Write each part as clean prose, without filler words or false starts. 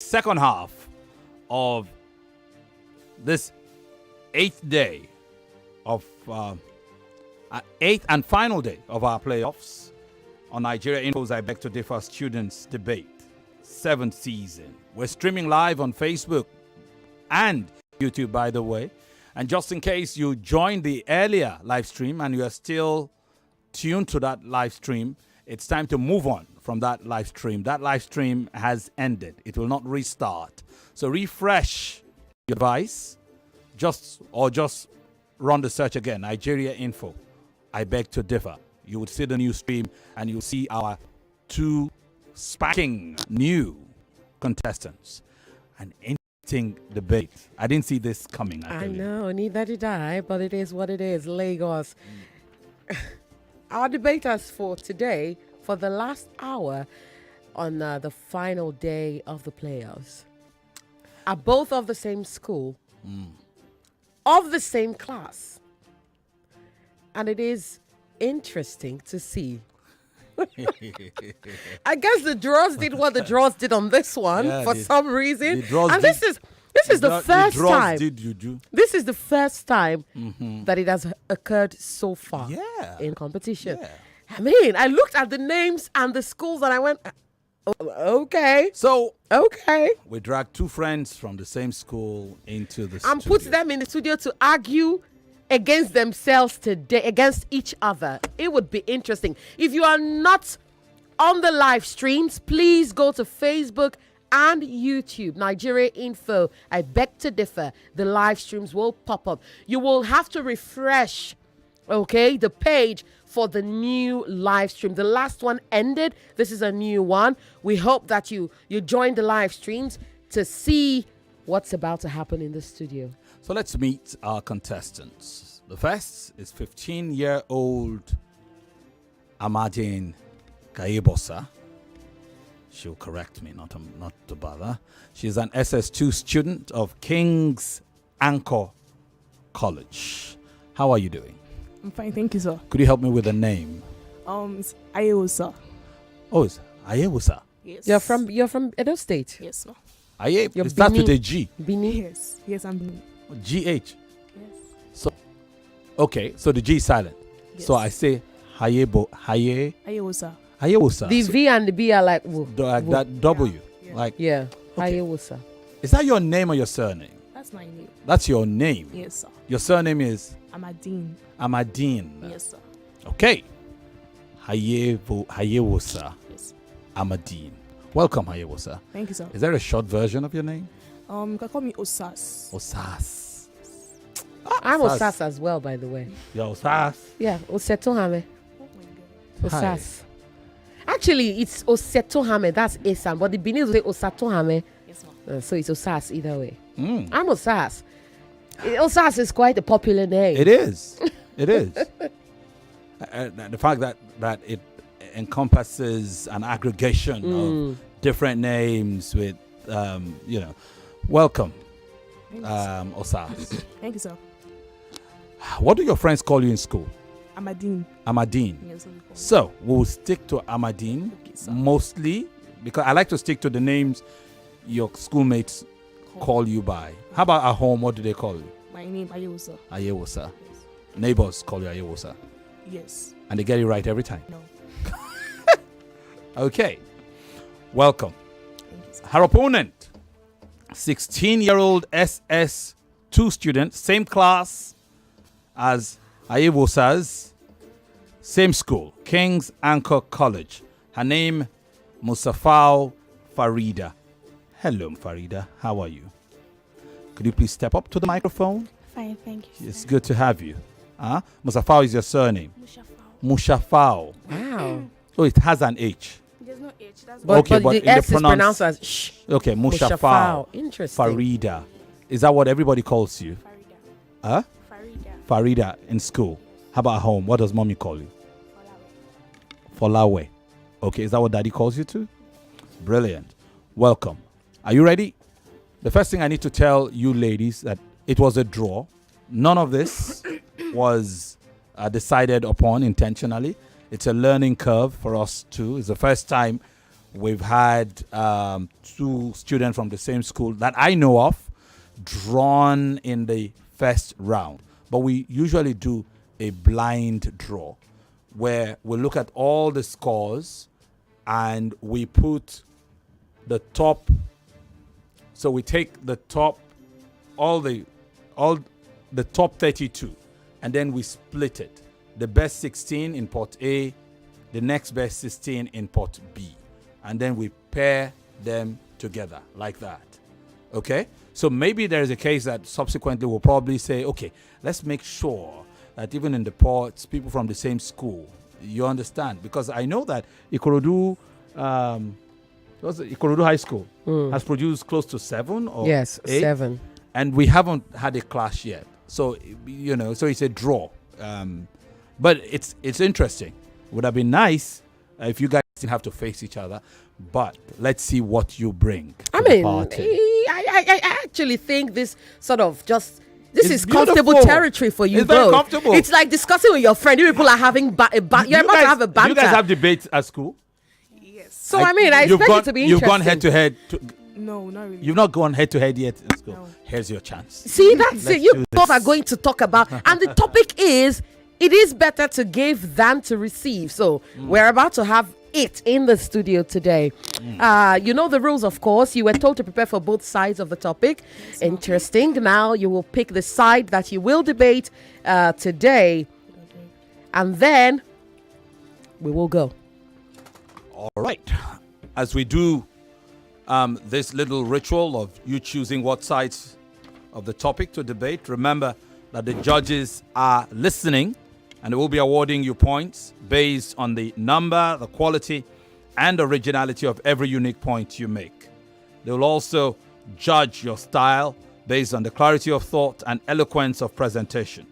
second half of this eighth and final day of our playoffs on Nigeria Info's I Beg to Differ Students Debate, 7th season. We're streaming live on Facebook and YouTube, by the way. And just in case you joined the earlier live stream and you are still tuned to that live stream, it's time to move on from that live stream. That live stream has ended. It will not restart. So refresh your device, just run the search again, Nigeria Info. I Beg to Differ. You would see the new stream and you'll see our two sparking new contestants. An interesting debate. I didn't see this coming. I know, neither did I, but it is what it is. Lagos. Our debaters for today, for the last hour on the final day of the playoffs, are both of the same school, of the same class. And it is interesting to see. I guess the draws did what the draws did on this one for some reason. And this is the first time. This is the first time that it has occurred so far in competition. Yeah. I mean, I looked at the names and the schools and I went, okay. So, we dragged two friends from the same school into the studio. And put them in the studio to argue against themselves today, against each other. It would be interesting. If you are not on the live streams, please go to Facebook and YouTube, Nigeria Info. I Beg to Differ. The live streams will pop up. You will have to refresh, the page for the new live stream. The last one ended. This is a new one. We hope that you join the live streams to see what's about to happen in the studio. So let's meet our contestants. The first is 15-year-old Amadin Ghayevbosa. She'll correct me, not to bother. She's an SS2 student of King's Anchor College. How are you doing? I'm fine, thank you, sir. Could you help me with a name? It's Ghayevbosa. Oh, it's Ghayevbosa. Yes. You're from Edo State. Yes, sir. It starts with a G. Bini. Yes, I'm Bini. GH. Yes. So the G is silent. Yes. So I say Ghayevbosa. Ghayevbosa. The V and the B are like that W. Yeah. Ghayevbosa. Is that your name or your surname? That's my name. That's your name? Yes, sir. Your surname is? Amadin. Amadin. Yes, sir. Okay. Ghayevbosa. Yes. Amadin. Welcome, Ghayevbosa. Thank you, sir. Is there a short version of your name? You can call me Osas. Osas. I'm Osas as well, by the way. You're Osas? Yeah, Osetohame. Oh my God. Osas. Actually, it's Osetohame. That's Esan. But the Benin will say Osatohame. Yes, ma'am. So it's Osas either way. Mm. I'm Osas. Osas is quite a popular name. It is. It is. The fact that it encompasses an aggregation of different names with, welcome, Osas. Thank you, sir. What do your friends call you in school? Amadin. Amadin. Yes, sir. So we'll stick to Amadin mostly because I like to stick to the names your schoolmates call you by. How about at home? What do they call you? My name, Ghayevbosa. Ghayevbosa. Yes. Neighbors call you Ghayevbosa. Yes. And they get it right every time. No. Okay. Welcome. Thank you, sir. Her opponent, 16-year-old SS2 student, same class as Ghayevbosa's, same school, King's Anchor College. Her name, Musafau Fareedah. Hello, Fareedah. How are you? Could you please step up to the microphone? Fine, thank you. It's good to have you. Musafau is your surname. Musafau. Musafau. Wow. Oh, it has an H. There's no H. That's But Okay, but the in S the is pronounced as sh. Okay, Musafau. Musafau. Interesting. Fareedah. Is that what everybody calls you? Fareedah. Huh? Fareedah. Fareedah in school. How about at home? What does mommy call you? Folawe. Okay, is that what daddy calls you too? Brilliant. Welcome. Are you ready? The first thing I need to tell you ladies that it was a draw. None of this was decided upon intentionally. It's a learning curve for us too. It's the first time we've had 2 students from the same school that I know of drawn in the first round. But we usually do a blind draw where we look at all the scores and we put the top. So we take the top, all the top 32, and then we split it. The best 16 in pot A, the next best 16 in pot B, and then we pair them together like that. Okay? So maybe there is a case that subsequently we'll probably say, okay, let's make sure that even in the pots, people from the same school, you understand? Because I know that Ikorodu High School has produced close to 7 or 8. 7. And we haven't had a clash yet. So, so it's a draw. But it's interesting. Would have been nice if you guys didn't have to face each other. But let's see what you bring to the party. I actually think this sort of this It's is comfortable beautiful. territory for you It's very both. comfortable. It's like discussing with your friend. You people are having you're about to have a banter. You guys have debates at school? Yes. So I expect it to be interesting. You've gone head to head. No, not really. You've not gone head to head yet in school. No. Here's your chance. See, that's Let's it. You do both this. are going to talk about, and the topic is, it is better to give than to receive. So we're about to have it in the studio today. You know the rules, of course. You were told to prepare for both sides of the topic. Interesting. Now you will pick the side that you will debate today, and then we will go. All right. As we do this little ritual of you choosing what sides of the topic to debate, remember that the judges are listening and they will be awarding you points based on the number, the quality, and originality of every unique point you make. They will also judge your style based on the clarity of thought and eloquence of presentation,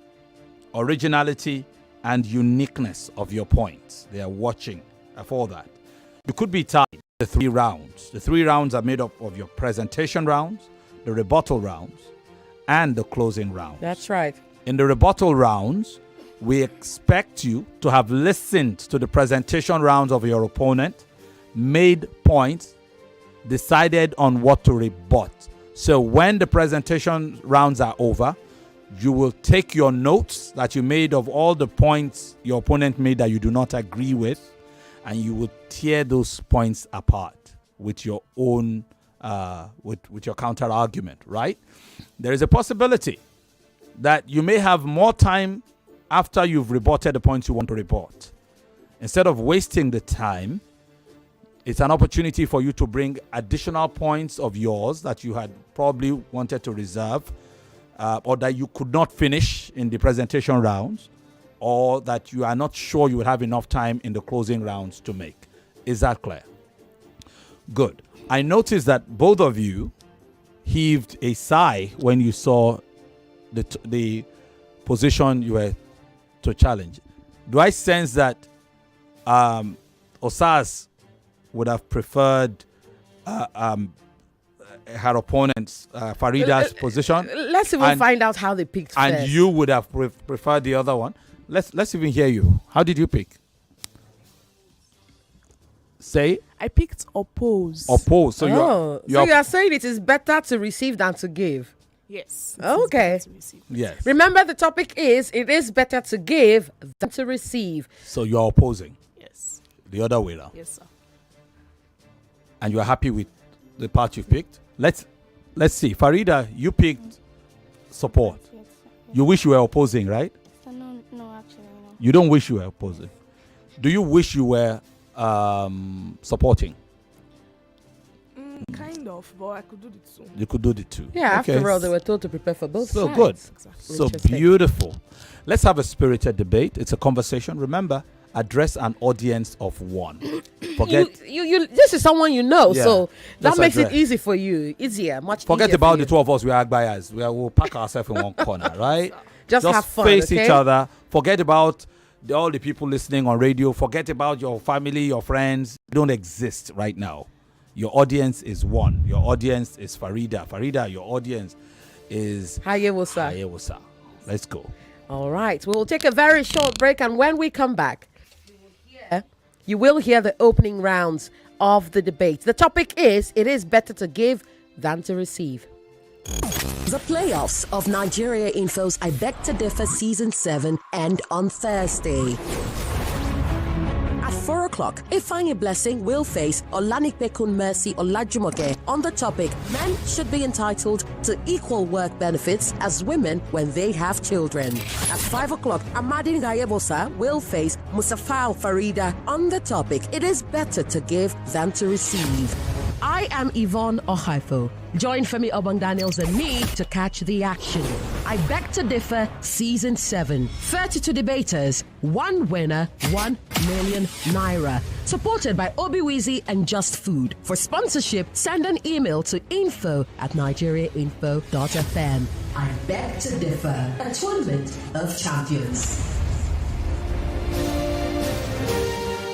originality, and uniqueness of your points. They are watching for that. You could be tied the 3 rounds. The 3 rounds are made up of your presentation rounds, the rebuttal rounds, and the closing rounds. That's right. In the rebuttal rounds, we expect you to have listened to the presentation rounds of your opponent, made points, decided on what to rebut. So when the presentation rounds are over, you will take your notes that you made of all the points your opponent made that you do not agree with, and you will tear those points apart with your own, with your counter argument, right? There is a possibility that you may have more time after you've rebutted the points you want to rebut. Instead of wasting the time, it's an opportunity for you to bring additional points of yours that you had probably wanted to reserve, or that you could not finish in the presentation rounds, or that you are not sure you will have enough time in the closing rounds to make. Is that clear? Good. I noticed that both of you heaved a sigh when you saw the position you were to challenge. Do I sense that Osas would have preferred her opponent's Fareedah's position? Let's even find out how they picked and first. you would have preferred the other one. Let's even hear you. How did you pick? Say I picked oppose. oppose. So so you're you are saying it is better to receive than to give. Yes. Okay. yes. Remember, the topic is, it is better to give than to receive. So you're opposing Yes. the other way around, Yes, sir. and you're happy with the part you picked. Let's see. Fareedah, you picked support. Yes. You wish you were opposing, right? No, actually, no. You don't wish you were opposing. Do you wish you were supporting? Kind of, but I could do the 2. You could do the 2. Yeah, Okay. after all, they were told to prepare for both So sides. good. Exactly. So Interesting. beautiful. Let's have a spirited debate. It's a conversation. Remember, address an audience of 1. Forget You this is someone you know, Yeah, so that just makes address. it easy for you. Easier, much Forget easier about for the you. 2 of us. We are Agbayas. We'll pack ourselves in one corner, right? Just have fun, face okay? each other. Forget about all the people listening on radio. Forget about your family, your friends. They don't exist right now. Your audience is 1. Your audience is Fareedah. Fareedah, your audience is Ghayevbosa. Ghayevbosa. Let's go. All right, we'll take a very short break, and when we come back, you will hear the opening rounds of the debate. The topic is, it is better to give than to receive. The playoffs of Nigeria Info's I Beg to Differ Season 7 end on Thursday. At 4 o'clock, Ifeanyi Blessing will face Olanikpekun Mercy Olajumoke on the topic, men should be entitled to equal work benefits as women when they have children. At 5 o'clock, Amadin Ghayevbosa will face Musafau Fareedah on the topic, it is better to give than to receive. I am Yvonne Okhaifo. Join Femi, Obong-Daniels and me to catch the action. I Beg to Differ Season 7. 32 debaters, one winner, 1 million naira. Supported by Obiwizi and Just Food. For sponsorship, send an email to info@nigeriainfo.fm. I Beg to Differ, a tournament of champions.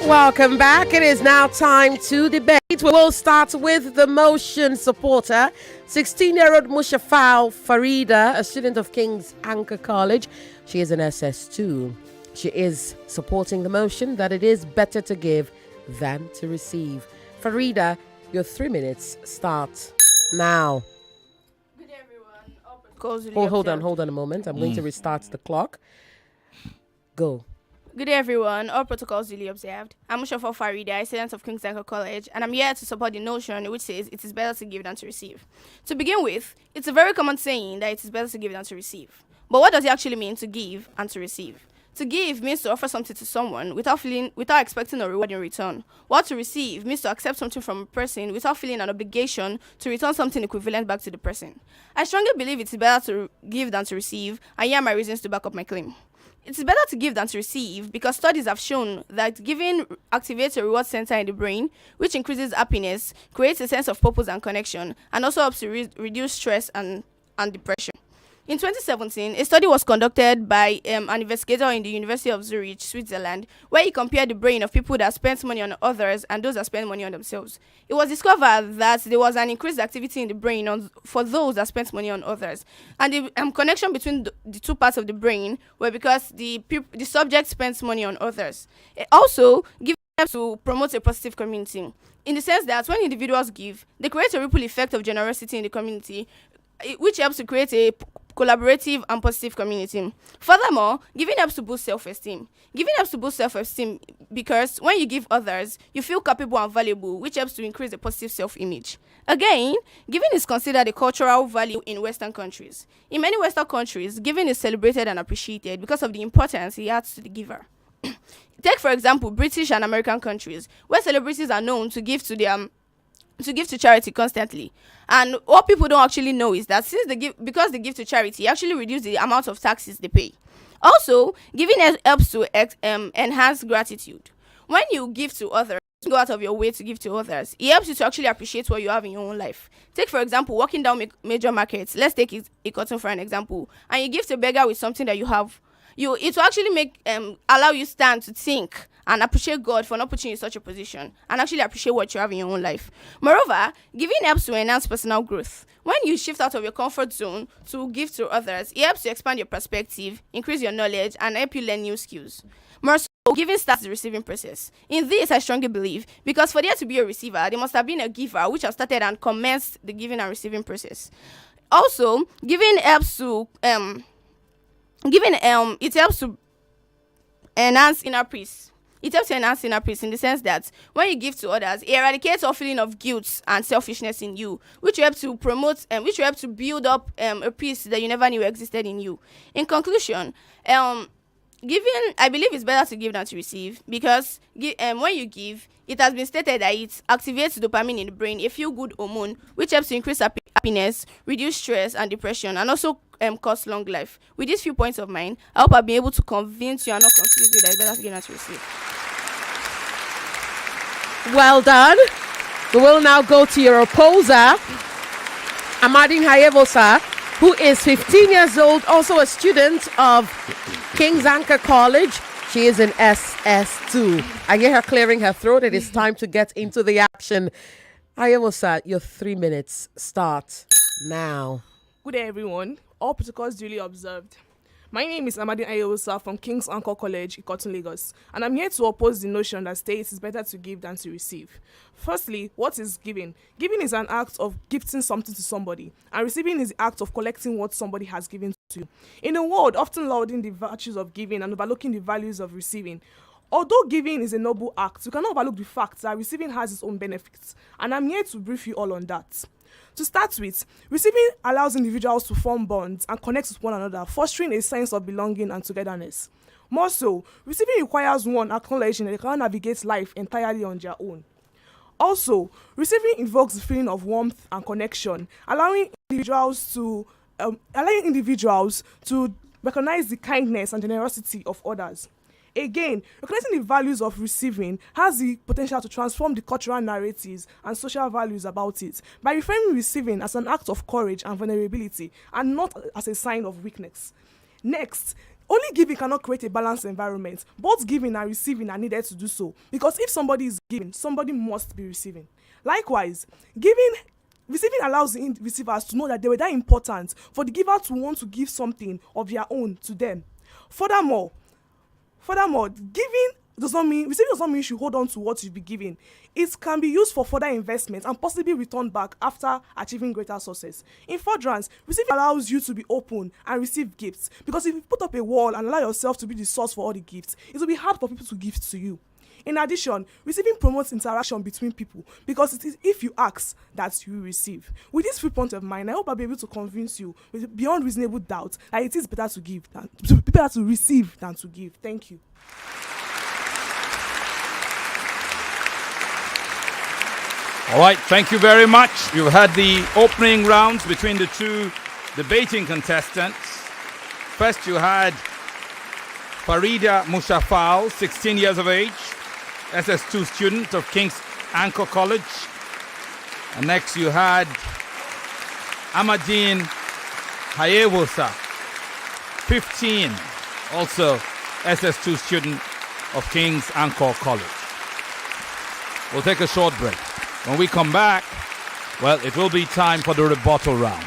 Welcome back. It is now time to debate. We will start with the motion supporter, 16-year-old Musafau Fareedah, a student of King's Anchor College. She is an SS2. She is supporting the motion that it is better to give than to receive. Fareedah, your 3 minutes start now. Good day, everyone. Hold on a moment. I'm going to restart the clock. Go. Good day, everyone. All protocols duly observed. I'm Musafau Fareedah, a student of King's Anchor College, and I'm here to support the notion which says it is better to give than to receive. To begin with, it's a very common saying that it is better to give than to receive. But what does it actually mean to give and to receive? To give means to offer something to someone without expecting a reward in return. While to receive means to accept something from a person without feeling an obligation to return something equivalent back to the person. I strongly believe it is better to give than to receive, and here are my reasons to back up my claim. It's better to give than to receive because studies have shown that giving activates a reward center in the brain, which increases happiness, creates a sense of purpose and connection, and also helps to reduce stress and depression. In 2017, a study was conducted by an investigator in the University of Zurich, Switzerland, where he compared the brain of people that spent money on others and those that spent money on themselves. It was discovered that there was an increased activity in the brain for those that spent money on others. And the connection between the two parts of the brain were because the subject spends money on others. It also gives them to promote a positive community, in the sense that when individuals give, they create a ripple effect of generosity in the community, which helps to create a collaborative and positive community. Furthermore, giving helps to boost self-esteem. Giving helps to boost self-esteem because when you give others, you feel capable and valuable, which helps to increase a positive self-image. Again, giving is considered a cultural value in Western countries. In many Western countries, giving is celebrated and appreciated because of the importance it adds to the giver. Take, for example, British and American countries, where celebrities are known to give to charity constantly. And what people don't actually know is that because they give to charity, actually reduce the amount of taxes they pay. Also, giving helps to enhance gratitude. When you give to others, go out of your way to give to others, it helps you to actually appreciate what you have in your own life. Take, for example, walking down major markets. Let's take Ikoton for an example. And you give to a beggar with something that you have. It will actually allow you stand to think and appreciate God for not putting you in such a position and actually appreciate what you have in your own life. Moreover, giving helps to enhance personal growth. When you shift out of your comfort zone to give to others, it helps to expand your perspective, increase your knowledge, and help you learn new skills. More so, giving starts the receiving process. In this, I strongly believe, because for there to be a receiver, there must have been a giver which has started and commenced the giving and receiving process. Also, giving helps to it helps to enhance inner peace. It helps to enhance inner peace in the sense that when you give to others, it eradicates all feeling of guilt and selfishness in you, which will help to promote and which will help to build up a peace that you never knew existed in you. In conclusion, giving, I believe it's better to give than to receive because when you give, it has been stated that it activates dopamine in the brain, a feel-good hormone, which helps to increase happiness, reduce stress and depression, and also cause long life. With these few points of mine, I hope I'll be able to convince you and not confuse you that it's better to give than to receive. Well done. We will now go to your opposer, Amadin Ghayevbosa, who is 15 years old, also a student of King's Anchor College. She is in SS2. I hear her clearing her throat. It is time to get into the action. Ghayevbosa, your 3 minutes start now. Good day, everyone. All protocols duly observed. My name is Amadin Ghayevbosa from King's Anchor College, Ikotun, Lagos, and I'm here to oppose the notion that states it's better to give than to receive. Firstly, what is giving? Giving is an act of gifting something to somebody, and receiving is the act of collecting what somebody has given to you. In a world often lauding the virtues of giving and overlooking the values of receiving, although giving is a noble act, you cannot overlook the fact that receiving has its own benefits, and I'm here to brief you all on that. To start with, receiving allows individuals to form bonds and connect with one another, fostering a sense of belonging and togetherness. More so, receiving requires one acknowledging that they cannot navigate life entirely on their own. Also, receiving invokes the feeling of warmth and connection, allowing individuals to recognize the kindness and generosity of others. Again, recognizing the values of receiving has the potential to transform the cultural narratives and social values about it by reframing receiving as an act of courage and vulnerability and not as a sign of weakness. Next, only giving cannot create a balanced environment. Both giving and receiving are needed to do so, because if somebody is giving, somebody must be receiving. Likewise, receiving allows the receivers to know that they were that important for the giver to want to give something of their own to them. Furthermore, receiving does not mean you should hold on to what you've been given. It can be used for further investment and possibly returned back after achieving greater success. In furtherance, receiving allows you to be open and receive gifts, because if you put up a wall and allow yourself to be the source for all the gifts, it will be hard for people to give to you. In addition, receiving promotes interaction between people, because it is if you ask that you receive. With this point of mind, I hope I'll be able to convince you beyond reasonable doubt that it is better to receive than to give. Thank you. All right, thank you very much. You've had the opening rounds between the two debating contestants. First, you had Fareedah Musafau, 16 years of age, SS2 student of King's Anchor College. And next, you had Amadin Ghayevbosa, 15, also SS2 student of King's Anchor College. We'll take a short break. When we come back, well, it will be time for the rebuttal round.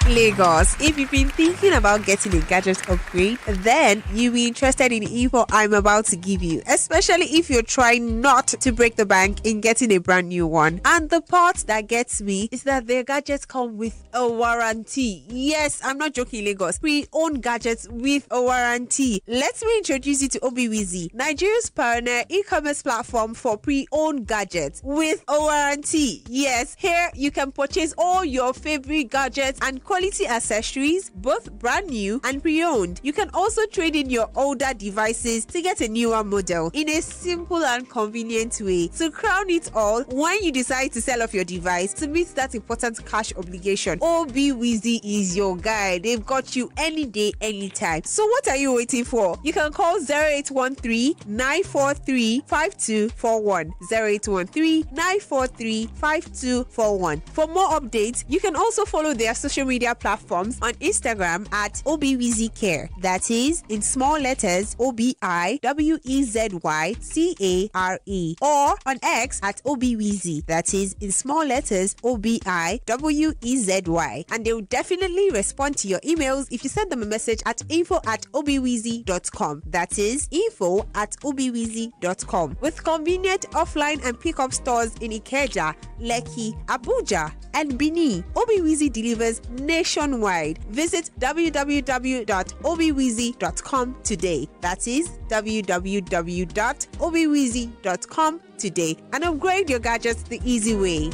Lagos, if you've been thinking about getting a gadget upgrade, then you'll be interested in the info I'm about to give you, especially if you're trying not to break the bank in getting a brand new one. And the part that gets me is that their gadgets come with a warranty. Yes, I'm not joking, Lagos. Pre-owned gadgets with a warranty. Let me introduce you to Obiwizi, Nigeria's pioneer e-commerce platform for pre-owned gadgets with a warranty. Yes, here you can purchase all your favorite gadgets and quality accessories, both brand new and pre-owned. You can also trade in your older devices to get a newer model in a simple and convenient way. To crown it all, when you decide to sell off your device to meet that important cash obligation, Obiwizi is your guy. They've got you any day, anytime. So what are you waiting for? You can call 0813-943-5241. 0813-943-5241. For more updates, you can also follow their social media platforms on Instagram at ObiWizyCare. That is in small letters ObiWezyCare, or on X at Obiwizy. That is in small letters ObiWezy. And they will definitely respond to your emails if you send them a message at info@obiwizy.com. That is info@obiwizy.com. With convenient offline and pickup stores in Ikeja, Lekki, Abuja, and Benin, Obiwizy delivers nationwide. Visit www.obiwizy.com today. That is www.obiwizy.com today, and upgrade your gadgets the easy way.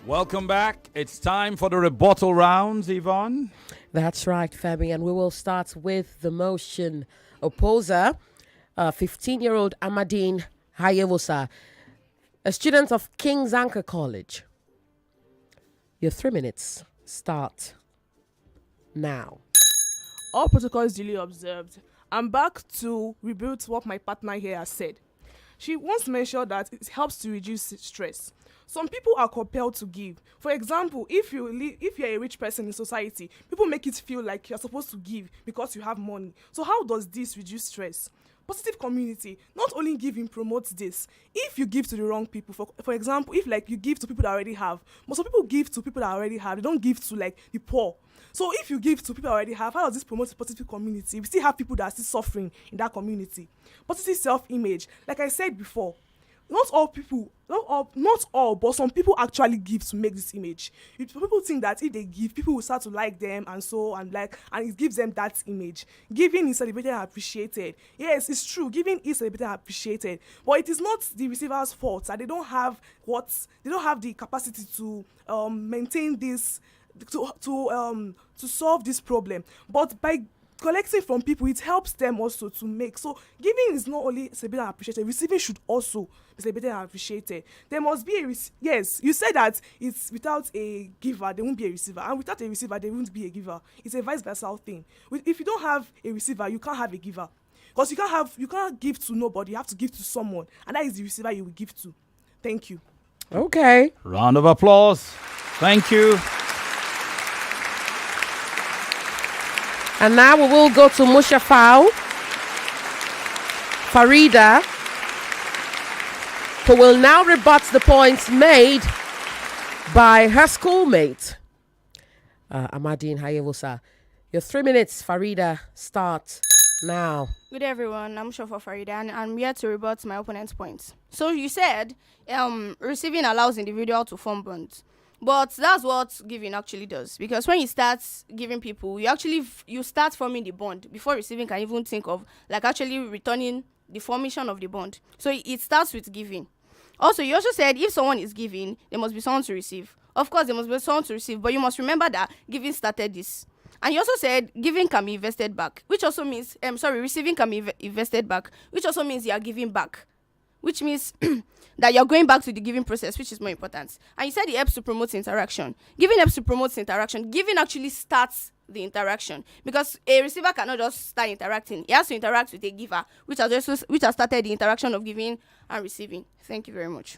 Welcome back. It's time for the rebuttal rounds, Yvonne. That's right, Femi, and we will start with the motion opposer, 15-year-old Amadin Ghayevbosa, a student of King's Anchor College. Your 3 minutes start now. All protocols duly observed. I'm back to rebuild what my partner here has said. She once mentioned that it helps to reduce stress. Some people are compelled to give. For example, if you're a rich person in society, people make it feel like you're supposed to give because you have money. So how does this reduce stress? Positive community, not only giving promotes this. If you give to the wrong people, for example, if like you give to people that already have, most some people give to people that already have, they don't give to like the poor. So if you give to people that already have, how does this promote positive community? We still have people that are still suffering in that community. Positive self-image, like I said before, not all, but some people actually give to make this image. People think that if they give, people will start to like them and it gives them that image. Giving is celebrated and appreciated. Yes, it's true. Giving is celebrated and appreciated, but it is not the receiver's fault that they don't have the capacity to maintain this, to solve this problem. But by collecting from people, it helps them also to make. So giving is not only celebrated and appreciated, receiving should also be celebrated and appreciated. There must be yes, you said that it's without a giver there won't be a receiver, and without a receiver there won't be a giver. It's a vice versa thing. If you don't have a receiver, you can't have a giver, because you can't give to nobody. You have to give to someone, and that is the receiver you will give to. Thank you. Okay. Round of applause. Thank you. And now we will go to Musafau, Fareedah, who will now rebut the points made by her schoolmate, Amadin Ghayevbosa. Your 3 minutes, Fareedah, start now. Good day, everyone. I'm Musafau Fareedah, and I'm here to rebut my opponent's points. So you said receiving allows individual to form bonds. But that's what giving actually does, because when you start giving people, you start forming the bond before receiving can even think of like actually returning the formation of the bond. So it starts with giving. Also, you also said if someone is giving, there must be someone to receive. Of course, there must be someone to receive, but you must remember that giving started this. And you also said giving can be invested back, which also means receiving can be invested back, which also means you are giving back, which means that you're going back to the giving process, which is more important. And you said it helps to promote interaction. Giving helps to promote interaction. Giving actually starts the interaction, because a receiver cannot just start interacting. He has to interact with a giver, which has started the interaction of giving and receiving. Thank you very much.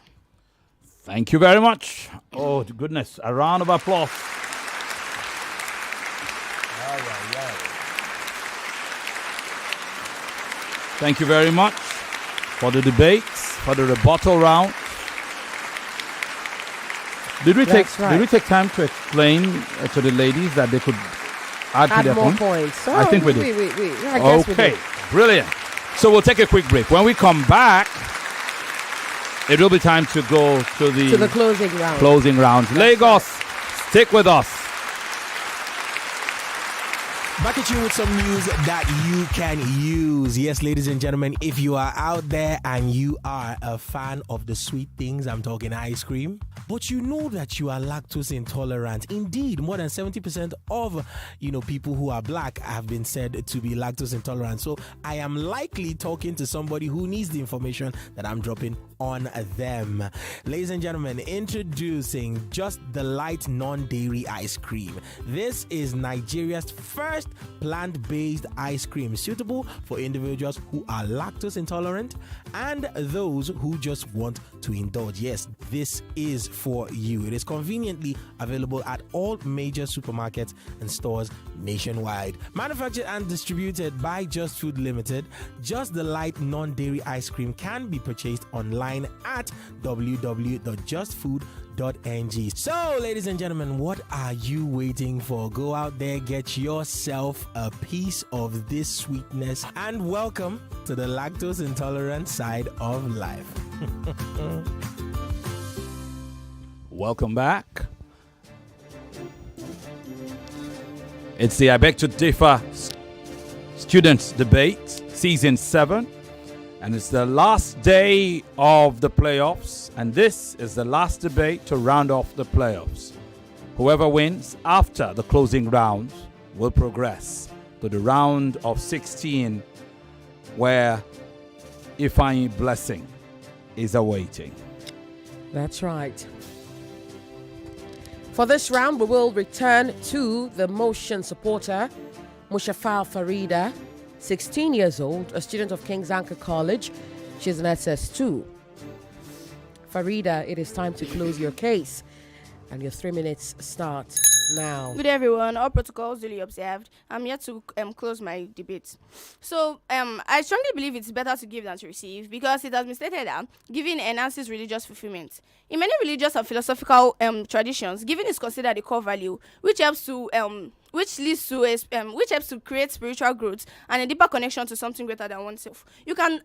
Thank you very much. Oh, goodness. A round of applause. Thank you very much for the debates, for the rebuttal round. Did we take time to explain to the ladies that they could add to their more points? I think we did. I guess we Okay, did. brilliant. So we'll take a quick break. When we come back, it will be time to go to the closing round. Lagos, stick with us. Back at you with some news that you can use. Yes, ladies and gentlemen, if you are out there and you are a fan of the sweet things, I'm talking ice cream, but you know that you are lactose intolerant. Indeed, more than 70% of people who are black have been said to be lactose intolerant. So I am likely talking to somebody who needs the information that I'm dropping on them. Ladies and gentlemen, introducing Just the Light non-dairy ice cream. This is Nigeria's first plant-based ice cream, suitable for individuals who are lactose intolerant and those who just want to indulge. Yes, this is for you. It is conveniently available at all major supermarkets and stores nationwide. Manufactured and distributed by Just Food Limited, Just the Light non-dairy ice cream can be purchased online at www.justfood.ng. So, ladies and gentlemen, what are you waiting for? Go out there, get yourself a piece of this sweetness, and welcome to the lactose intolerant side of life. Welcome back. It's the I Beg to Differ Students Debate, Season 7. And it's the last day of the playoffs. And this is the last debate to round off the playoffs. Whoever wins after the closing round will progress to the round of 16, where Ifeanyi Blessing is awaiting. That's right. For this round, we will return to the motion supporter, Musafau Fareedah, 16 years old, a student of King's Anchor College. She's an SS2. Fareedah, it is time to close your case. And your 3 minutes start now. Good day, everyone. All protocols duly observed. I'm here to close my debate. So, I strongly believe it's better to give than to receive because it has been stated that giving enhances religious fulfillment. In many religious and philosophical traditions, giving is considered a core value, which helps to which helps to create spiritual growth and a deeper connection to something greater than oneself. You can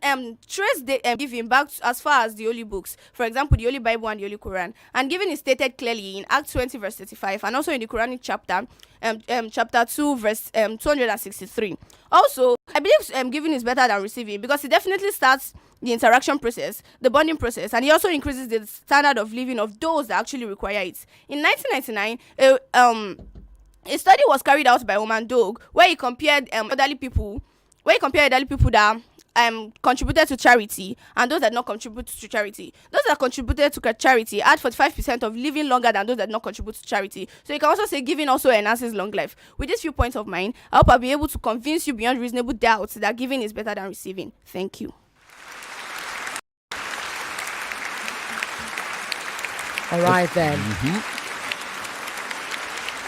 trace the giving back as far as the holy books, for example, the Holy Bible and the Holy Quran. And giving is stated clearly in Acts 20 verse 35, and also in the Quranic chapter, chapter 2 verse 263. Also, I believe giving is better than receiving because it definitely starts the interaction process, the bonding process, and it also increases the standard of living of those that actually require it. In 1999, a study was carried out by Obong-Daniels where he compared elderly people that contributed to charity and those that not contribute to charity. Those that contributed to charity had 45% of living longer than those that not contribute to charity. So you can also say giving also enhances long life. With these few points of mine, I hope I'll be able to convince you beyond reasonable doubt that giving is better than receiving. Thank you. All right, then.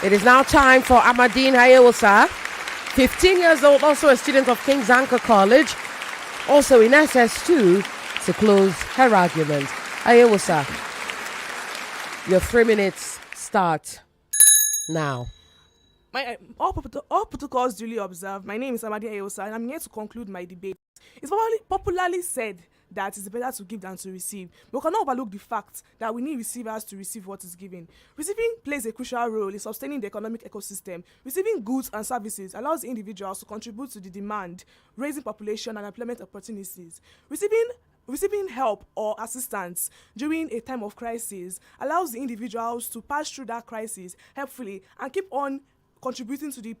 It is now time for Amadin Ghayevbosa, 15 years old, also a student of King's Anchor College, also in SS2, to close her argument. Ghayevbosa, your 3 minutes start now. All protocols duly observed. My name is Amadin Ghayevbosa, and I'm here to conclude my debate. It's popularly said that it's better to give than to receive. But we cannot overlook the fact that we need receivers to receive what is given. Receiving plays a crucial role in sustaining the economic ecosystem. Receiving goods and services allows individuals to contribute to the demand, raising population and employment opportunities. Receiving help or assistance during a time of crisis allows the individuals to pass through that crisis helpfully and keep on contributing to the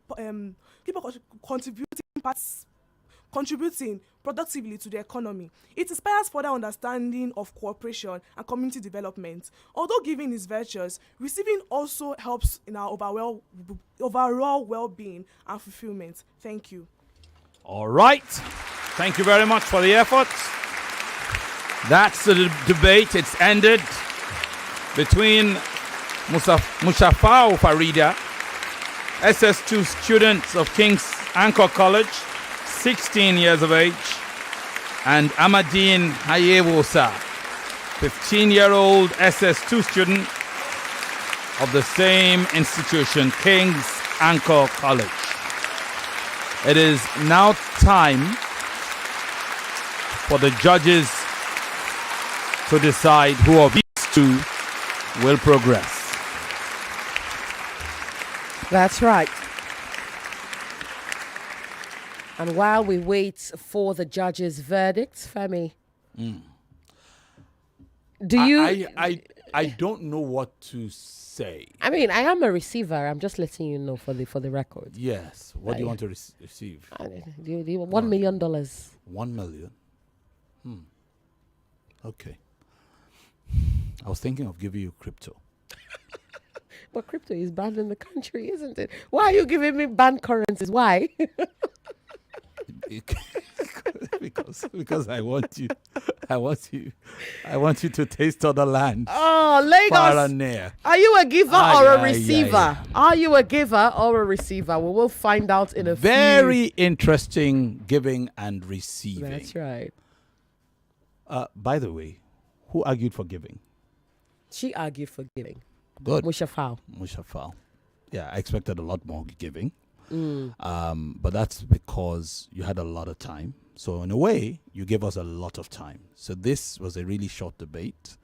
contributing productively to the economy. It inspires further understanding of cooperation and community development. Although giving is virtuous, receiving also helps in our overall well-being and fulfillment. Thank you. All right. Thank you very much for the effort. That's the debate. It's ended between Musafau Fareedah, SS2 students of King's Anchor College, 16 years of age, and Amadin Ghayevbosa, 15-year-old SS2 student of the same institution, King's Anchor College. It is now time for the judges to decide who of these two will progress. That's right. And while we wait for the judge's verdict, Femi, do you... I don't know what to say. I mean, I am a receiver. I'm just letting you know for the record. Yes. What do you want to receive? Do you want $1 million? $1 million? Okay. I was thinking of giving you crypto. But crypto is banned in the country, isn't it? Why are you giving me banned currencies? Why? because I want you to taste other lands. Oh, Lagos! Far and near. Are you a giver or a receiver? Are you a giver or a receiver? We will find out in a very interesting giving and receiving. That's right. By the way, who argued for giving? She argued for giving. Good. Musafau. Yeah, I expected a lot more giving. But that's because you had a lot of time. So in a way, you gave us a lot of time. So this was a really short debate.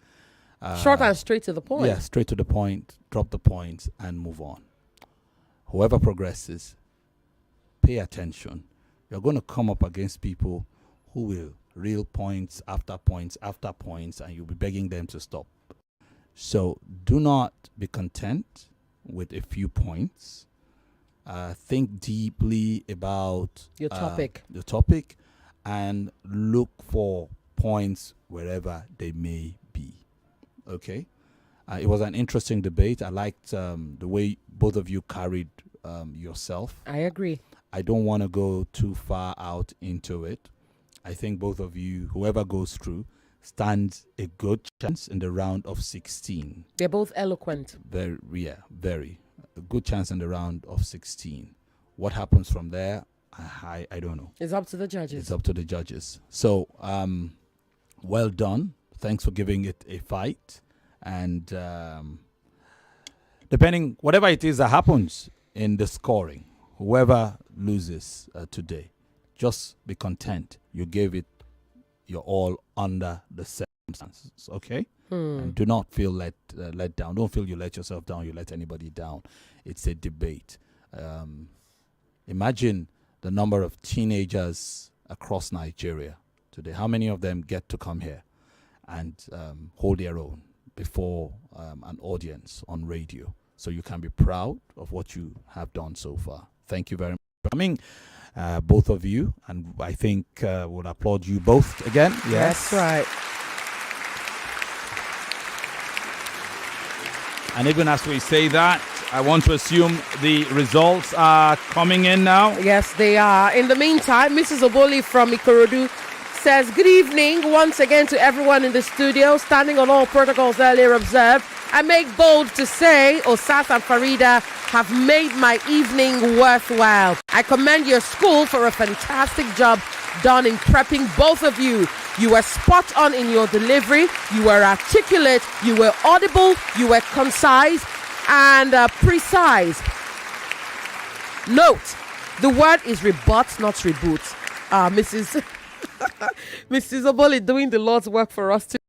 Short and straight to the point. Yeah, straight to the point, drop the points and move on. Whoever progresses, pay attention. You're going to come up against people who will reel points after points after points, and you'll be begging them to stop. So do not be content with a few points. Think deeply about your topic. The topic, and look for points wherever they may be. Okay? It was an interesting debate. I liked the way both of you carried yourself. I agree. I don't want to go too far out into it. I think both of you, whoever goes through, stands a good chance in the round of 16. They're both eloquent. Very. a good chance in the round of 16. What happens from there, I don't know. It's up to the judges. It's up to the judges. So, well done. Thanks for giving it a fight. And depending, whatever it is that happens in the scoring, whoever loses today, just be content. You gave it your all under the circumstances, okay? And do not feel let down. Don't feel you let yourself down, you let anybody down. It's a debate. Imagine the number of teenagers across Nigeria today. How many of them get to come here and hold their own before an audience on radio? So you can be proud of what you have done so far. Thank you very much for coming, both of you. And I think we'll applaud you both again. Yes. That's right. And even as we say that, I want to assume the results are coming in now. Yes, they are. In the meantime, Mrs. Oboli from Ikorodu says, good evening once again to everyone in the studio, standing on all protocols earlier observed. I make bold to say Osas and Fareedah have made my evening worthwhile. I commend your school for a fantastic job done in prepping both of you. You were spot on in your delivery. You were articulate. You were audible. You were concise and precise. Note, the word is rebut, not reboot. Mrs. Mrs. Oboli doing the Lord's work for us today.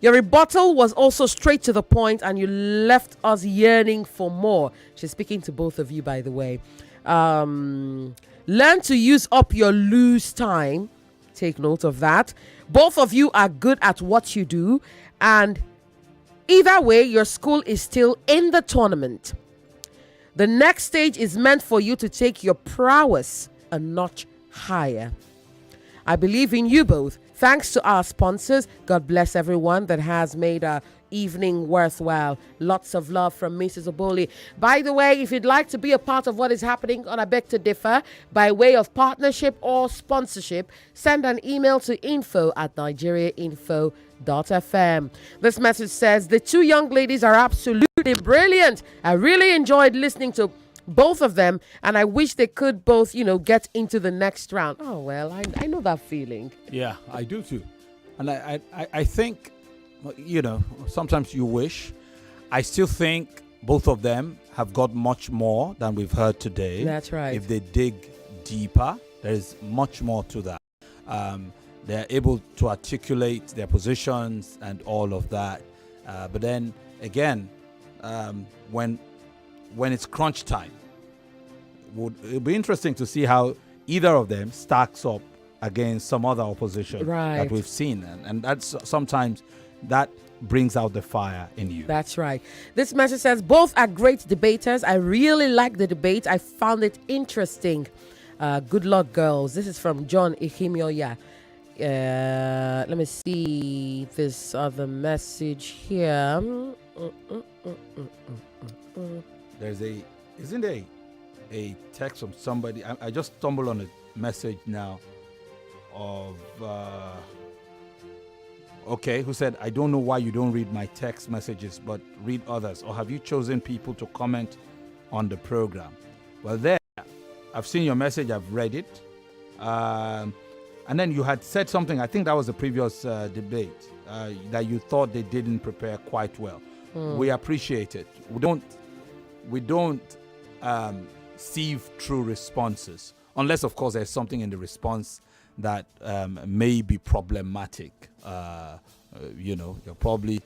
Your rebuttal was also straight to the point and you left us yearning for more. She's speaking to both of you, by the way. Learn to use up your loose time. Take note of that. Both of you are good at what you do, and either way, your school is still in the tournament. The next stage is meant for you to take your prowess a notch higher. I believe in you both. Thanks to our sponsors. God bless everyone that has made our evening worthwhile. Lots of love from Mrs. Oboli. By the way, if you'd like to be a part of what is happening on I Beg to Differ by way of partnership or sponsorship, send an email to info@nigeriainfo.fm. This message says, the two young ladies are absolutely brilliant. I really enjoyed listening to both of them, and I wish they could both, get into the next round. Oh, well, I know that feeling. Yeah, I do too. And I think, sometimes you wish. I still think both of them have got much more than we've heard today. That's right. If they dig deeper, there is much more to that. They're able to articulate their positions and all of that. But then, again, when it's crunch time, it'll be interesting to see how either of them stacks up against some other opposition that we've seen. And that's sometimes that brings out the fire in you. That's right. This message says, both are great debaters. I really like the debate. I found it interesting. Good luck, girls. This is from John Ihimioya. Let me see this other message here. Isn't there a text from somebody? I just stumbled on a message now of who said, I don't know why you don't read my text messages but read others, or have you chosen people to comment on the program? Well, there, I've seen your message, I've read it, and then you had said something, I think that was the previous debate, that you thought they didn't prepare quite well. We appreciate it. We don't sieve through responses, unless, of course, there's something in the response that may be problematic. You're probably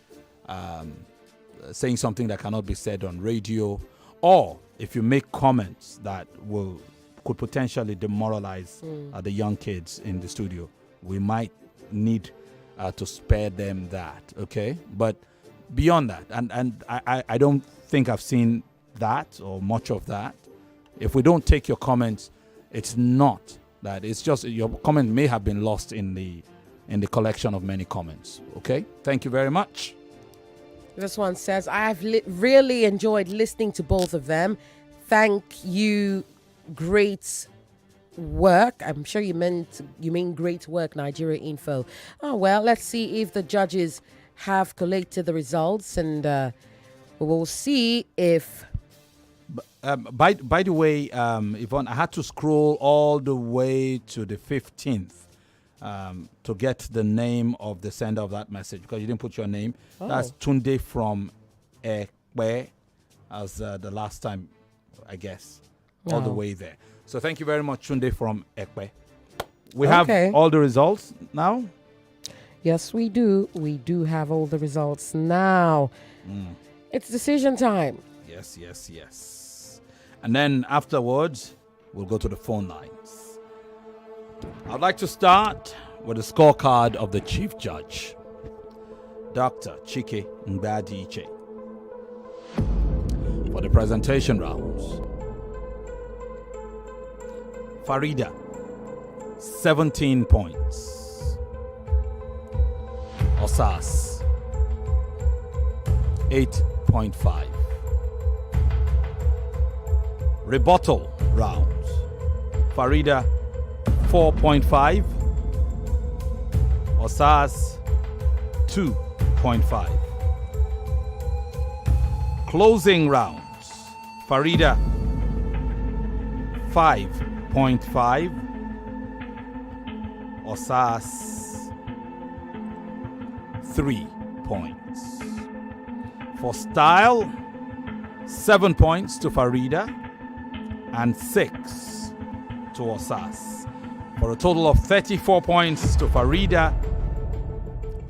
saying something that cannot be said on radio, or if you make comments that could potentially demoralize the young kids in the studio, we might need to spare them that, okay? But beyond that, and I don't think I've seen that or much of that. If we don't take your comments, it's not that. It's just your comment may have been lost in the collection of many comments. Okay? Thank you very much. This one says, I've really enjoyed listening to both of them. Thank you. Great work. I'm sure you mean great work, Nigeria Info. Oh, well, let's see if the judges have collated the results and We will see if By the way, Yvonne, I had to scroll all the way to the 15th to get the name of the sender of that message because you didn't put your name. Oh. That's Tunde from Ekwe, as the last time, I guess, all the Oh. way there. So thank you very much, Tunde from Ekwe. We Okay. have all the results now. yes, we do. We do have all the results now. It's decision time. Yes, yes, yes. And then afterwards, we'll go to the phone lines. I'd like to start with the scorecard of the Chief Judge, Dr. Chike Mbadiche. For the presentation rounds, Fareedah, 17 points. Osas, 8.5. Rebuttal rounds, Fareedah, 4.5. Osas, 2.5. Closing rounds, Fareedah, 5.5. Osas, 3 points. For style, 7 points to Fareedah and 6 to Osas, for a total of 34 points to Fareedah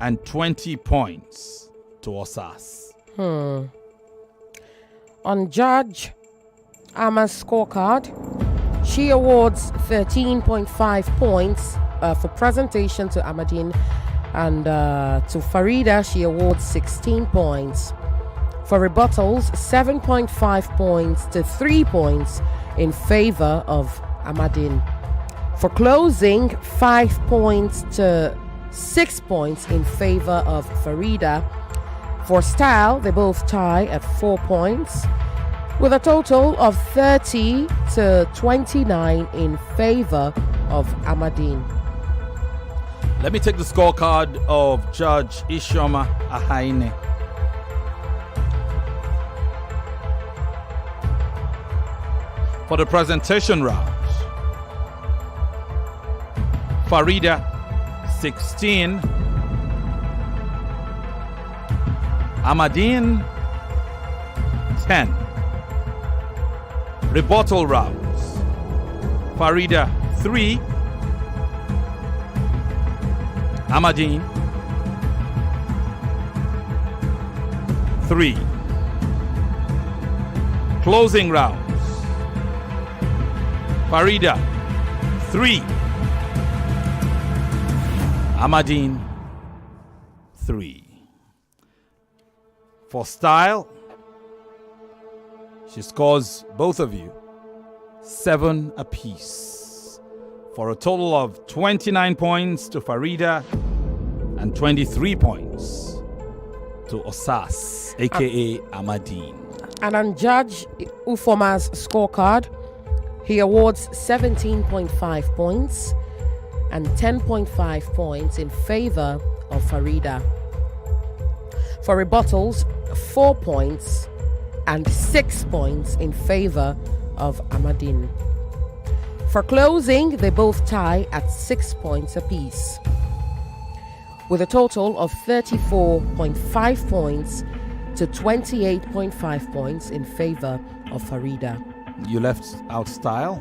and 20 points to Osas. On Judge Ama's scorecard, she awards 13.5 points for presentation to Amadin, and to Fareedah she awards 16 points. For rebuttals, 7.5 points to 3 points in favor of Amadin. For closing, 5 points to 6 points in favor of Fareedah. For style, they both tie at 4 points, with a total of 30 to 29 in favor of Amadin. Let me take the scorecard of Judge Ishoma Ahaine. For the presentation rounds, Fareedah, 16. Amadin, 10. Rebuttal rounds, Fareedah, 3. Amadin, 3. Closing rounds, Fareedah, 3. Amadin, 3. For style, she scores both of you 7 apiece, for a total of 29 points to Fareedah and 23 points to Osas, aka Amadin. And on Judge Ufoma's scorecard, he awards 17.5 points and 10.5 points in favor of Fareedah. For rebuttals, 4 points and 6 points in favor of Amadin. For closing, they both tie at 6 points apiece, with a total of 34.5 points to 28.5 points in favor of Fareedah. You left out style?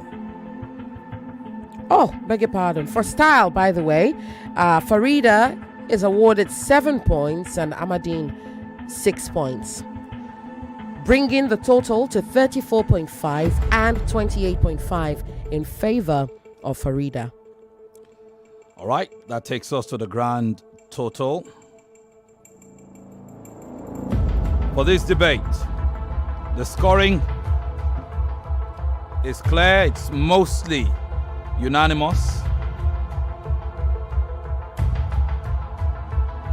Oh, beg your pardon. For style, by the way, Fareedah is awarded 7 points and Amadin 6 points, bringing the total to 34.5 and 28.5 in favor of Fareedah. All right, that takes us to the grand total. For this debate, the scoring is clear. It's mostly unanimous.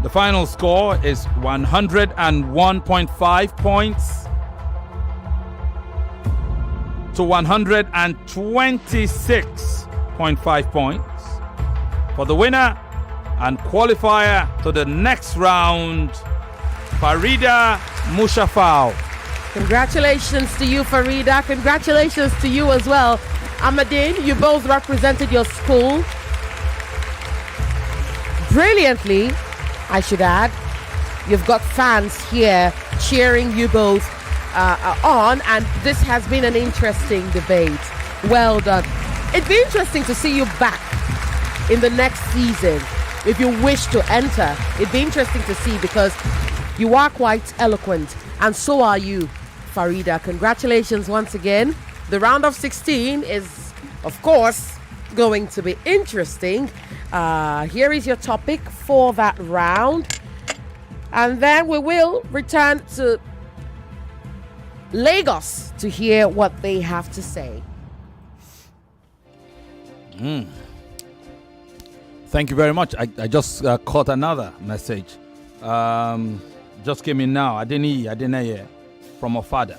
The final score is 101.5 points to 126.5 points for the winner and qualifier to the next round, Fareedah Musafau. Congratulations to you, Fareedah. Congratulations to you as well, Amadin. You both represented your school brilliantly, I should add. You've got fans here cheering you both on, and this has been an interesting debate. Well done. It'd be interesting to see you back in the next season if you wish to enter. It'd be interesting to see, because you are quite eloquent, and so are you, Fareedah. Congratulations once again. The round of 16 is, of course, going to be interesting. Here is your topic for that round, and then we will return to Lagos to hear what they have to say. Thank you very much. I just caught another message. Just came in now. I didn't hear from a father.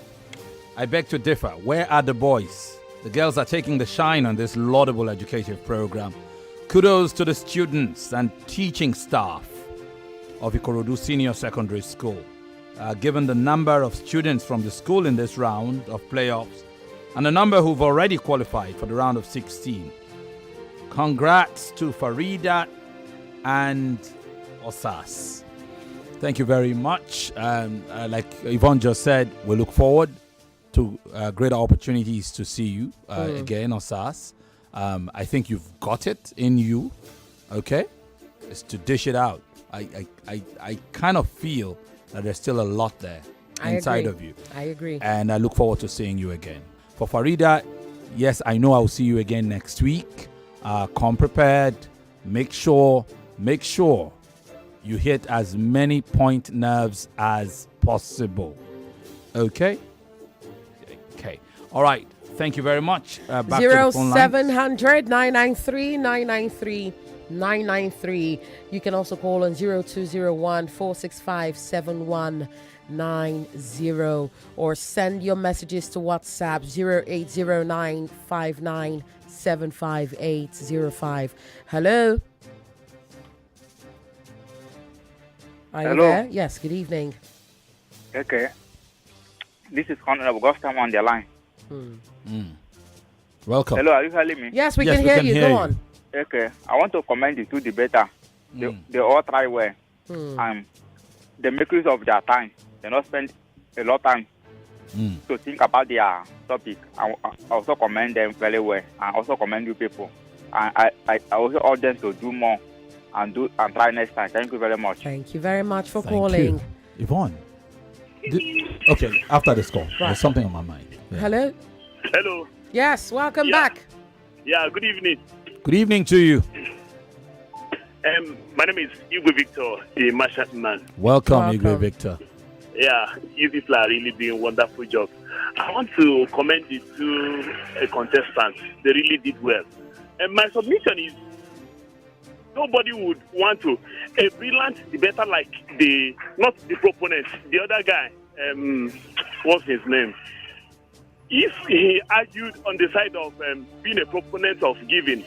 I beg to differ. Where are the boys? The girls are taking the shine on this laudable educative program. Kudos to the students and teaching staff of Ikorodu Senior Secondary School. Given the number of students from the school in this round of playoffs and the number who've already qualified for the round of 16, congrats to Fareedah and Osas. Thank you very much. Like Yvonne just said, we look forward to greater opportunities to see you again, Osas. I think you've got it in you, okay? It's to dish it out. I kind of feel that there's still a lot there inside of you. I agree. And I look forward to seeing you again. For Fareedah, yes, I know I'll see you again next week. Come prepared. Make sure you hit as many point nerves as possible. Okay? Okay. All right. Thank you very much. Back to the phone lines. 0700 993 993 993. You can also call on 0201 465 7190 or send your messages to WhatsApp 0809 59 75805. Hello. Are you there? Yes, good evening. Okay. This is Honorable Gustam on the line. Welcome. Hello, are you hearing me? Yes, we can hear you. Go on. Okay. I want to commend the two debaters. They all try well. And they make use of their time. They not spend a lot of time to think about their topic. I also commend them very well. I also commend you people. And I also urge them to do more and try next time. Thank you very much. Thank you very much for Thank calling. you. Yvonne. Okay, after this call, there's something on my mind. Yeah. Hello. Hello. Yes, welcome back. Yeah, good evening. Good evening to you. My name is Hugo Victor, the Marshall man. Welcome. Igwe Victor. Yeah, you people are really doing a wonderful job. I want to commend the two contestants. They really did well. And my submission is, nobody would want to a brilliant debater like not the proponent, the other guy. What's his name? If he argued on the side of being a proponent of giving,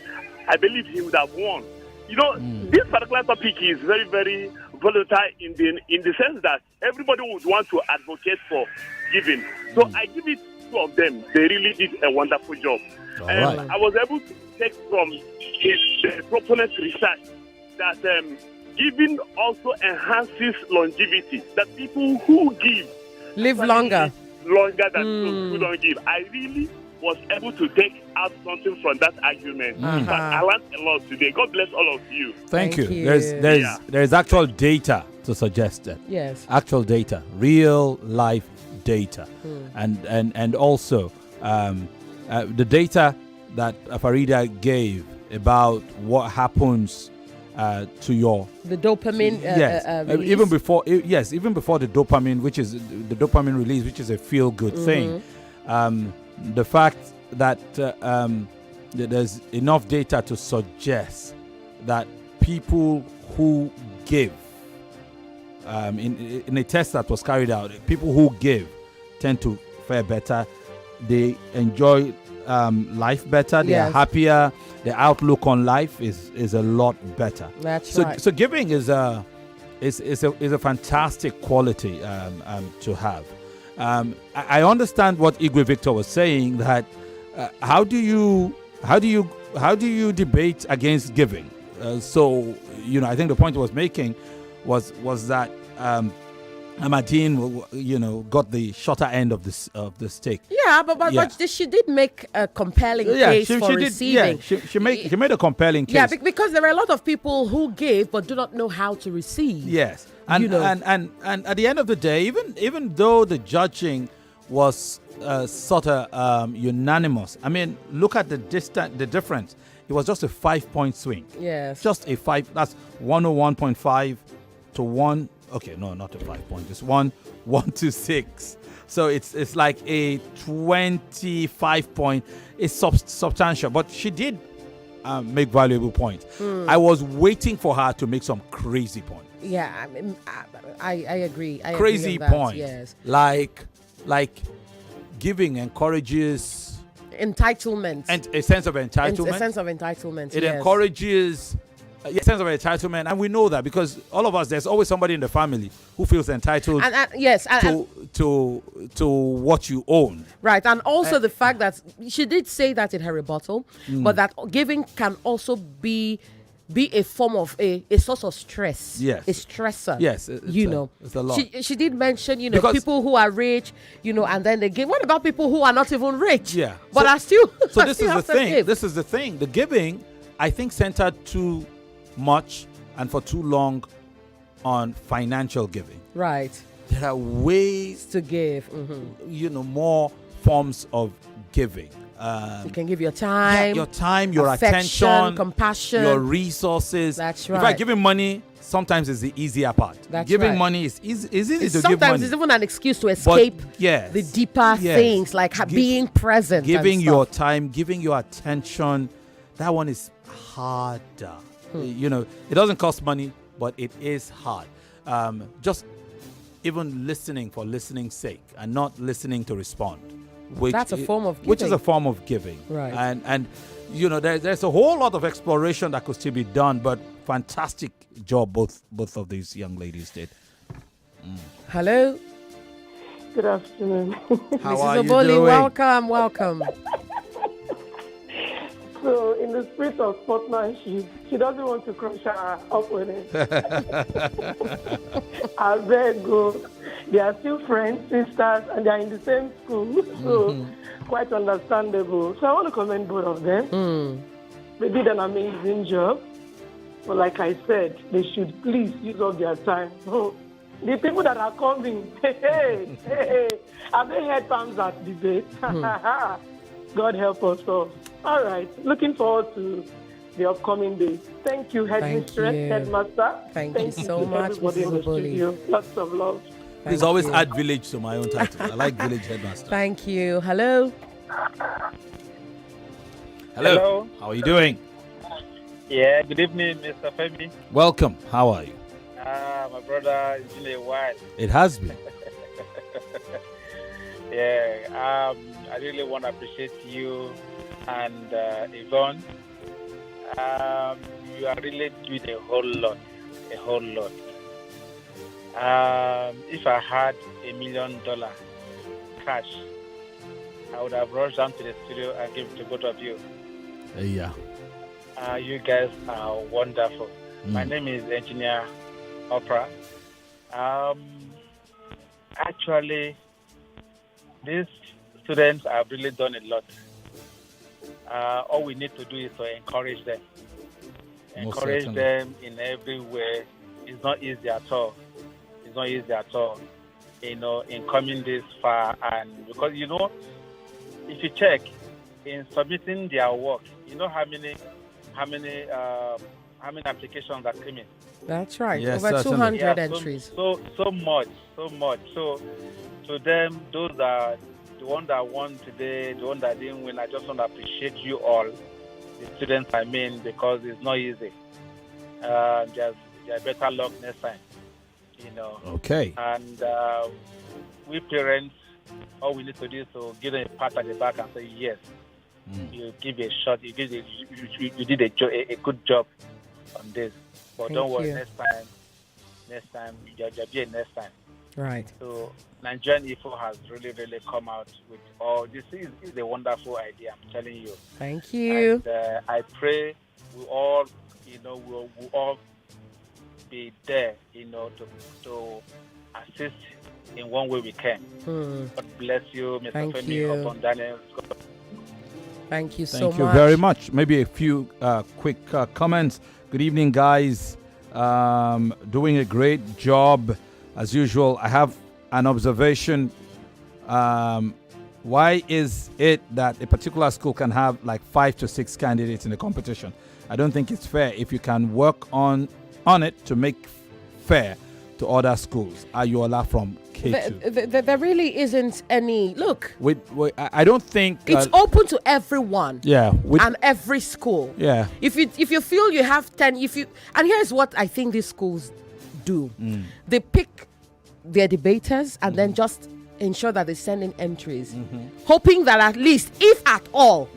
I believe he would have won. You know, this particular topic is very, very volatile in the sense that everybody would want to advocate for giving. So I give it two of them. They really did a wonderful job. Right. I was able to take from his proponent's research that giving also enhances longevity. That people who give live longer than those who don't give. I really was able to take out something from that argument. But I learned a lot today. God bless all of you. Thank you. There's actual data to suggest that. Yes. Actual data, real life data, and also the data that Fareedah gave about what happens to your the dopamine. Even before the dopamine, which is the dopamine release, which is a feel good thing. The fact that there's enough data to suggest that people who give, in a test that was carried out, people who give tend to fare better. They enjoy life better. They are happier. Their outlook on life is a lot better. That's right. right. So giving is a fantastic quality to have. I understand what Igwe Victor was saying, that how do you debate against giving? So I think the point he was making was that Amadin, got the shorter end of the stick. Yeah, but she did make a compelling case for receiving. She made a compelling case. Yeah, because there are a lot of people who give but do not know how to receive. Yes, and at the end of the day, even though the judging was sort of unanimous, I mean, look at the difference. It was just a 5-point swing. Yes, just a 5. That's 101.5 to 1. Okay, no, not a 5 point. It's 1 to 6. So it's like a 25 point. It's substantial, but she did make valuable points. I was waiting for her to make some crazy points. Yeah, I agree. Crazy agree on that, points. Yes, like giving encourages entitlement and a sense of entitlement. A sense of entitlement. It encourages a sense of entitlement, and we know that because all of us, there's always somebody in the family who feels entitled to what you own. Right, and also the fact that she did say that in her rebuttal, but that giving can also be a form of a source of stress. Yes, a stressor. Yes, it's a lot. She did mention people who are rich, and then they give. What about people who are not even rich? Yeah, but are still. So this is the thing. Give. This is the thing. The giving, I think, centered too much and for too long on financial giving. Right. There are ways to give. More forms of giving. You can give your time, your attention, compassion, your resources. That's right. In fact, giving money sometimes is the easier part. That's giving right. money is easy to give money. Sometimes it's even an excuse to escape the deeper things, like being present. Giving your time, giving your attention. That one is harder. It doesn't cost money, but it is hard. Just even listening for listening's sake and not listening to respond. That's a form of giving. Which is a form of giving. Right. And there's a whole lot of exploration that could still be done, but fantastic job both of these young ladies did. Hello. Good afternoon. How Mrs. are you Oboli, doing? welcome. So, in the spirit of sportsmanship, she doesn't want to crush her opponent. I beg go. They are still friends, sisters, and they are in the same school. So, quite understandable. So, I want to commend both of them. They did an amazing job. But like I said, they should please use up their time. So, the people that are coming, have they had palms at debate? God help us all. All right. Looking forward to the upcoming days. Thank you, headmistress, headmaster. Thank you so much, everybody in the studio. Lots of love. Please always add village to my own title. I like village headmaster. Thank you. Hello. Hello. How are you doing? Yeah, good evening, Mr. Femi. Welcome. How are you? My brother, it's been a while. It has been. Yeah, I really want to appreciate you and Yvonne. You are really doing a whole lot. If I had $1 million cash, I would have rushed down to the studio and give it to both of you. Yeah. You guys are wonderful. My name is Engineer Oprah. Actually, these students have really done a lot. All we need to do is to encourage them. Encourage them in every way. It's not easy at all. In coming this far, and because if you check in submitting their work, how many applications that came in. That's right. Yes, over 200 entries. So much. So to them, those are the one that won today, the one that didn't win. I just want to appreciate you all, the students. Because it's not easy. Just better luck next time. Okay. And we parents, all we need to do is to give them a pat at the back and say yes. You give a shot. You did a good job on this. But don't worry. Next time, you'll be a next time. Right. So Nigerian Ifo has really, really come out with all this. Is a wonderful idea. I'm telling you. Thank you. And I pray we all, we'll all be there, to assist in one way we can. God bless you, Mr. Thank Femi, you. Obong-Daniels. Thank you so much. Thank you very much. Maybe a few quick comments. Good evening, guys. Doing a great job as usual. I have an observation. Why is it that a particular school can have like 5 to 6 candidates in the competition? I don't think it's fair. If you can work on it to make fair to other schools. Ayuola from K2. There really isn't any. Look, I don't think it's open to everyone. Yeah, and every school. Yeah. If you feel you have 10, and here's what I think these schools do: they pick their debaters and then just ensure that they send in entries, hoping that at least, if at all,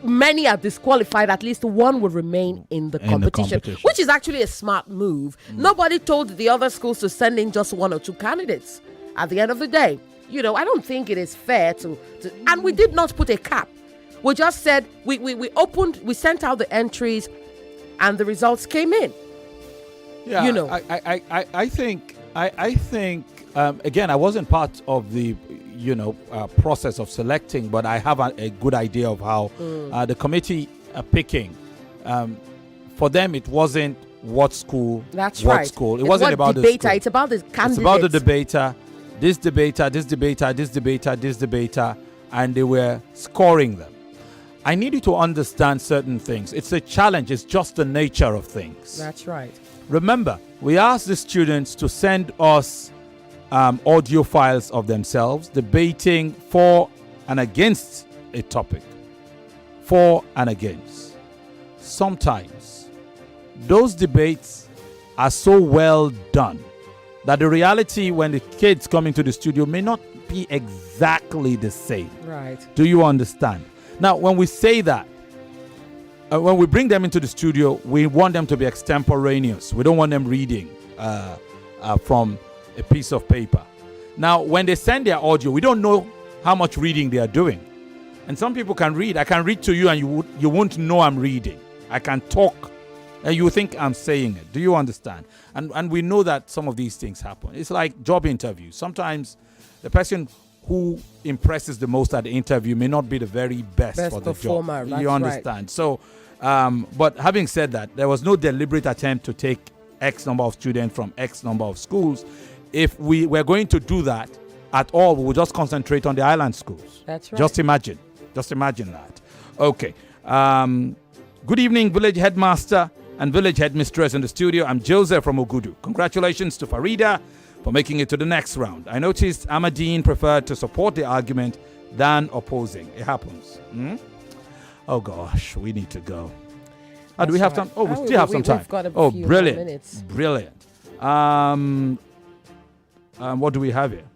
many are disqualified, at least one will remain in the competition, which is actually a smart move. Nobody told the other schools to send in just 1 or 2 candidates. At the end of the day, I don't think it is fair to and we did not put a cap. We just said we sent out the entries and the results came in. Yeah, I think again, I wasn't part of the process of selecting, but I have a good idea of how the committee are picking. For them, it wasn't what school. That's what right. School. It wasn't about debater, the school. It's about the candidates. It's about the debater, this debater, this debater, this debater, this debater, and they were scoring them. I need you to understand certain things. It's a challenge. It's just the nature of things. That's right. Remember, we asked the students to send us audio files of themselves debating for and against a topic. For and against. Sometimes those debates are so well done that the reality when the kids come into the studio may not be exactly the same. Right. Do you understand? Now, when we say that, when we bring them into the studio, we want them to be extemporaneous. We don't want them reading from a piece of paper. Now, when they send their audio, we don't know how much reading they are doing. And some people can read. I can read to you and you won't know I'm reading. I can talk and you think I'm saying it. Do you understand? And we know that some of these things happen. It's like job interviews. Sometimes the person who impresses the most at the interview may not be the very best for the performer, job. You understand? Right. So, but having said that, there was no deliberate attempt to take X number of students from X number of schools. If we were going to do that at all, we would just concentrate on the island schools. That's right. Just imagine that. Okay. Good evening, village headmaster and village headmistress in the studio. I'm Joseph from Ogudu. Congratulations to Fareedah for making it to the next round. I noticed Amadin preferred to support the argument than opposing. It happens. Oh gosh, we need to go. Do we have time? Oh, we still have some time. We've got a few brilliant. minutes. Brilliant. What do we have here?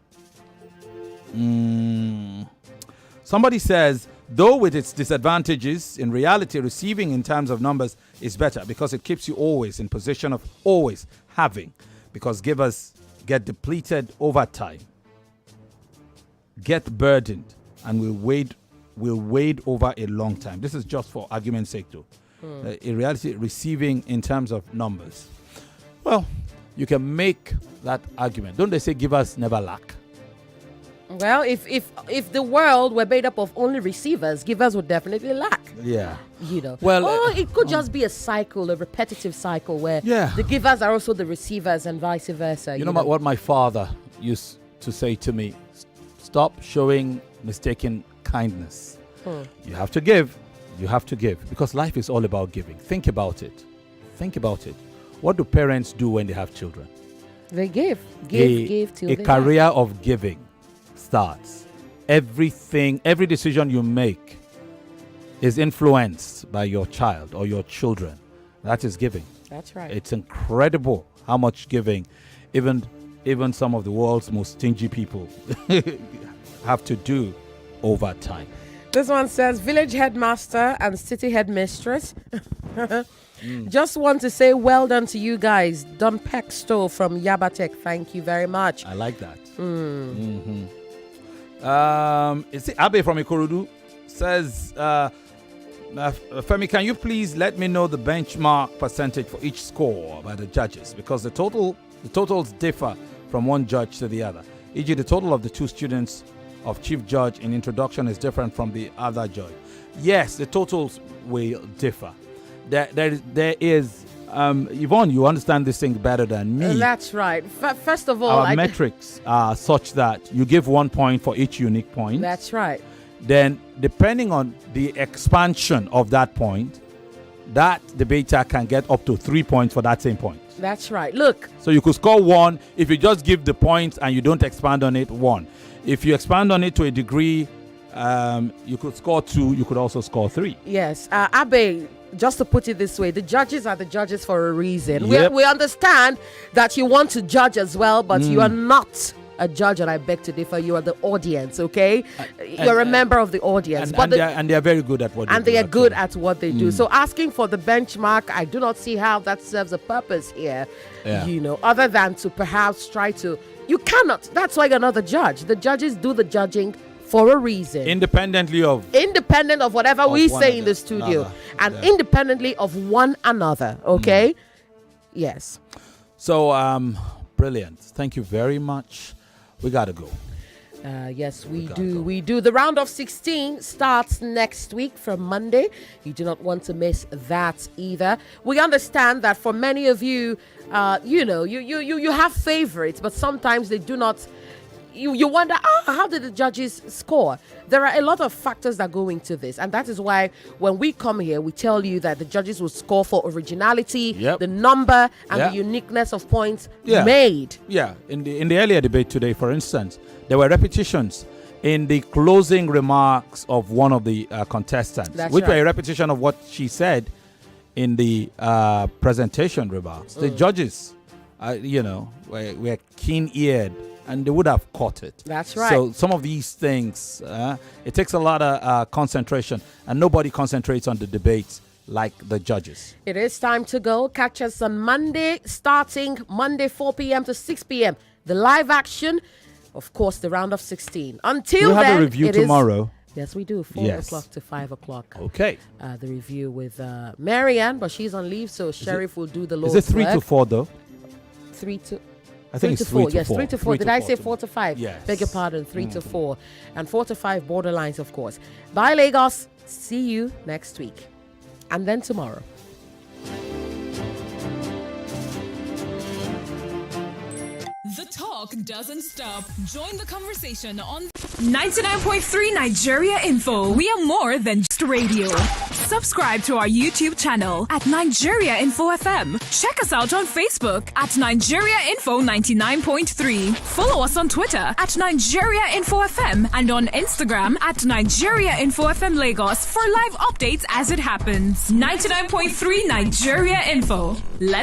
Somebody says, though with its disadvantages, in reality, receiving in terms of numbers is better because it keeps you always in position of always having, because givers get depleted over time, get burdened, and will wade over a long time. This is just for argument's sake, though. In reality, receiving in terms of numbers. Well, you can make that argument. Don't they say givers never lack? Well, if the world were made up of only receivers, givers would definitely lack. Yeah. Well, or it could just be a cycle, a repetitive cycle where the givers are also the receivers and vice versa. You know what my father used to say to me? Stop showing mistaken kindness. You have to give. You have to give, because life is all about giving. Think about it. What do parents do when they have children? They give till a career of giving starts. Every decision you make is influenced by your child or your children. That is giving. That's right. It's incredible how much giving even some of the world's most stingy people have to do over time. This one says, village headmaster and city headmistress. Just want to say well done to you guys. Don Pexto from Yabatek. Thank you very much. I like that. It's Abe from Ikorodu says, Femi, can you please let me know the benchmark percentage for each score by the judges? Because the totals differ from one judge to the other. E.g., the total of the two students of chief judge in introduction is different from the other judge. Yes, the totals will differ. There is Yvonne, you understand this thing better than me. That's right. First of all, our metrics are such that you give 1 point for each unique point. That's right. Then, depending on the expansion of that point, that debater can get up to 3 points for that same point. That's right. Look. So you could score 1 if you just give the points and you don't expand on it. 1. If you expand on it to a degree, you could score 2. You could also score 3. Yes. Abe, just to put it this way, the judges are the judges for a reason. Yep. We understand that you want to judge as well, but you are not a judge, and I beg to differ. You are the audience, okay? You're a member of the audience. And they are very good at what they do. And they are good at what they do. So asking for the benchmark, I do not see how that serves a purpose here, other than to perhaps try to... You cannot. That's why you're not the judge. The judges do the judging for a reason. Independent of whatever we say in the studio. And independently of one another, okay? Yes. So, brilliant. Thank you very much. We got to go. Yes, we do. We do. The round of 16 starts next week from Monday. You do not want to miss that either. We understand that for many of you, you have favorites, but sometimes they do not. You wonder, how did the judges score? There are a lot of factors that go into this, and that is why when we come here, we tell you that the judges will score for originality, the number, and the uniqueness of points made. Yeah, in the earlier debate today, for instance, there were repetitions in the closing remarks of one of the contestants, were a repetition of what she said in the presentation remarks. The judges, were keen-eared, and they would have caught it. That's right. So some of these things, it takes a lot of concentration, and nobody concentrates on the debates like the judges. It is time to go. Catch us on Monday, starting Monday 4 p.m. to 6 p.m. The live action, of course, the round of 16. Until then, we have a review tomorrow. Yes, we do. 4 o'clock to 5 o'clock. Okay. The review with Marianne, but she's on leave, so Sheriff will do the Lord's work. Is it 3 to 4 though? 3 to... I think it's 3 to 4. Yes, 3 to 4. Did I say 4 to 5? Yes. Beg your pardon, 3 to 4. And 4 to 5 borderlines, of course. Bye, Lagos. See you next week. And then tomorrow. The talk doesn't stop. Join the conversation on 99.3 Nigeria Info. We are more than just radio. Subscribe to our YouTube channel at Nigeria Info FM. Check us out on Facebook at Nigeria Info 99.3. Follow us on Twitter at Nigeria Info FM and on Instagram at Nigeria Info FM Lagos for live updates as it happens. 99.3 Nigeria Info. Let's